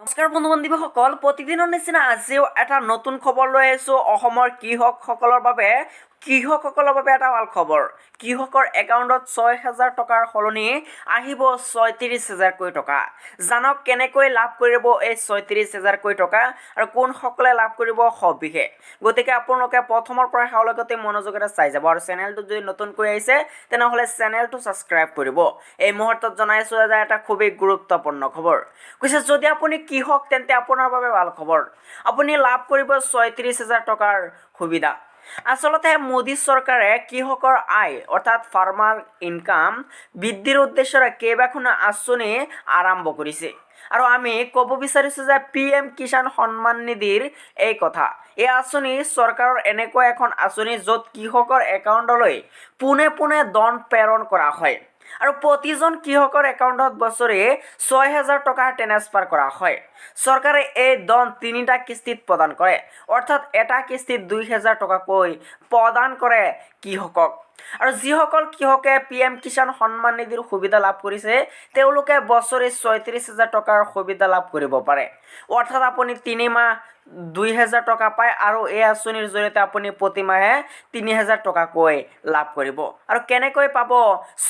নমস্কাৰ বন্ধু বান্ধৱীসকল, প্ৰতিদিনৰ নিচিনা আজিও এটা নতুন খবৰ লৈ আহিছোঁ। অসমৰ কৃষকসকলৰ বাবে এটা ভাল খবৰ। কৃষকৰ একাউণ্টত 6,000 টকাৰ সলনি আহিব 36,000কৈ টকা। জানক কেনেকৈ লাভ কৰিব এই 36,000কৈ টকা আৰু কোনসকলে লাভ কৰিব সবিশেষ। গতিকে আপোনালোকে প্ৰথমৰ পৰা শেষলৈকে মনোযোগেৰে চাই যাব আৰু চেনেলটো যদি নতুনকৈ আহিছে তেনেহ'লে চেনেলটো ছাবস্ক্ৰাইব কৰিব। এই মুহূৰ্তত জনাইছোঁ যে এটা খুবেই গুৰুত্বপূৰ্ণ খবৰ। কৈছে যদি আপুনি কৃষক তেন্তে আপোনাৰ বাবে ভাল খবৰ। আপুনি লাভ কৰিব 36,000 টকাৰ সুবিধা। আচলতে মোদী চৰকাৰে কৃষকৰ আয় অৰ্থাৎ ফাৰ্মাৰ ইনকাম বৃদ্ধিৰ উদ্দেশ্যৰে কেইবাখনো আঁচনি আৰম্ভ কৰিছে আৰু আমি ক'ব বিচাৰিছোঁ যে PM কিষাণ সন্মান নিধিৰ এই কথা। এই আঁচনি চৰকাৰৰ এনেকুৱা এখন আঁচনি য'ত কৃষকৰ একাউণ্টলৈ পোনে পোনে ধন প্ৰেৰণ কৰা হয় আৰু প্ৰতিজন কৃষকৰ একাউণ্টত বছৰে 6,000 টকা ট্ৰেন্সফাৰ কৰা হয়। চৰকাৰে এই ধন 3টা কিস্তিত প্ৰদান কৰে, অৰ্থাৎ এটা কিস্তিত 2,000 টকাকৈ প্ৰদান কৰে কৃষকক। আৰু যিসকল কৃষকে PM কিষাণ সন্মান নিধিৰ সুবিধা লাভ কৰিছে তেওঁলোকে বছৰে 36,000 টকাৰ সুবিধা লাভ কৰিব পাৰে। অৰ্থাৎ আপুনি 3 মাহ 2,000 টকা পায় আৰু এই আঁচনিৰ জৰিয়তে আপুনি প্ৰতিমাহে 3,000 টকাকৈ লাভ কৰিব। আৰু কেনেকৈ পাব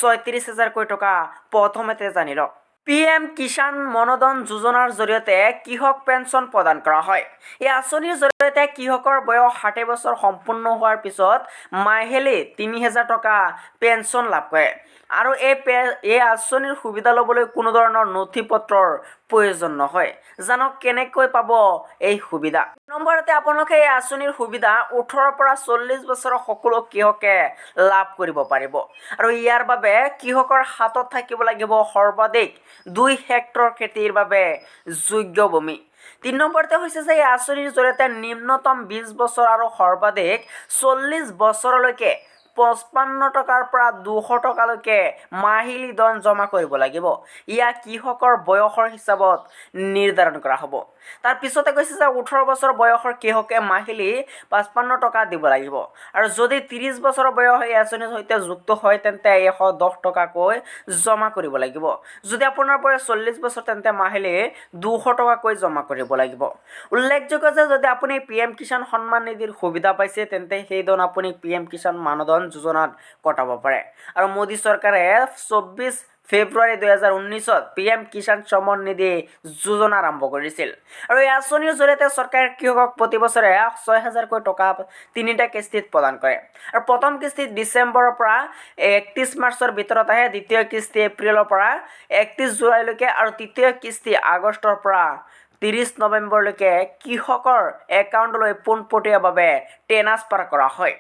36,000কৈ টকা প্ৰথমতে জানি লওক। PM কিষাণ মনোধন যোজনাৰ জৰিয়তে কৃষক পেঞ্চন প্ৰদান কৰা হয়। এই আঁচনিৰ জৰিয়তে কৃষকৰ বয়স 60 বছৰ সম্পূৰ্ণ হোৱাৰ পিছত মাহিলী 3,000 টকা পেঞ্চন লাভ কৰে আৰু এই আঁচনিৰ সুবিধা ল'বলৈ কোনো ধৰণৰ নথি পত্ৰৰ প্ৰয়োজন নহয়। জানক কেনেকৈ পাব এই সুবিধা। নম্বৰতে আপোনালোকে এই আঁচনিৰ সুবিধা 18 পৰা 40 বছৰৰ সকলো কৃষকে লাভ কৰিব পাৰিব আৰু ইয়াৰ বাবে কৃষকৰ হাতত থাকিব লাগিব সৰ্বাধিক 2 হেক্টৰ খেতিৰ বাবে যোগ্য ভূমি। 3 নম্বৰতে হৈছে যে এই আঁচনিৰ জৰিয়তে নিম্নতম 20 বছৰ আৰু সৰ্বাধিক 40 বছৰলৈকে 55 টকাৰ পৰা 200 টকালৈকে মাহিলী ধন জমা কৰিব লাগিব। ইয়াক কৃষকৰ বয়সৰ হিচাপত নিৰ্ধাৰণ কৰা হ'ব। তাৰ পিছতে কৈছে যে 18 বছৰ বয়সৰ কৃষকে মাহিলী 55 টকা দিব লাগিব আৰু যদি 30 বছৰ বয়স এই আঁচনিৰ সৈতে যুক্ত হয় তেন্তে 110 টকাকৈ জমা কৰিব লাগিব। যদি আপোনাৰ বয়স 40 বছৰ তেন্তে মাহিলী 200 টকাকৈ জমা কৰিব লাগিব। উল্লেখযোগ্য যে যদি আপুনি PM কিষাণ সন্মান নিধিৰ সুবিধা পাইছে তেন্তে সেই ধন আপুনি PM কিষাণ মানধন যোজনাত কটাব পাৰে আৰু মোদী চৰকাৰে 24 ফেব্ৰুৱাৰী 2019ত PM কিষাণ সন্মান নিধি যোজনা আৰম্ভ কৰিছিল আৰু এই আঁচনিৰ জৰিয়তে চৰকাৰে কৃষকক প্ৰতি বছৰে 6,000কৈ টকা 3টা কিস্তিত প্ৰদান কৰে আৰু প্ৰথম কিস্তি ডিচেম্বৰৰ পৰা 31 মাৰ্চৰ ভিতৰত আহে, দ্বিতীয় কিস্তি এপ্ৰিলৰ পৰা 31 জুলাইলৈকে আৰু তৃতীয় কিস্তি আগষ্টৰ পৰা 30 নৱেম্বৰলৈকে কৃষকৰ একাউণ্টলৈ পোনপটীয়াভাৱে ট্ৰেন্সফাৰ কৰা হয়।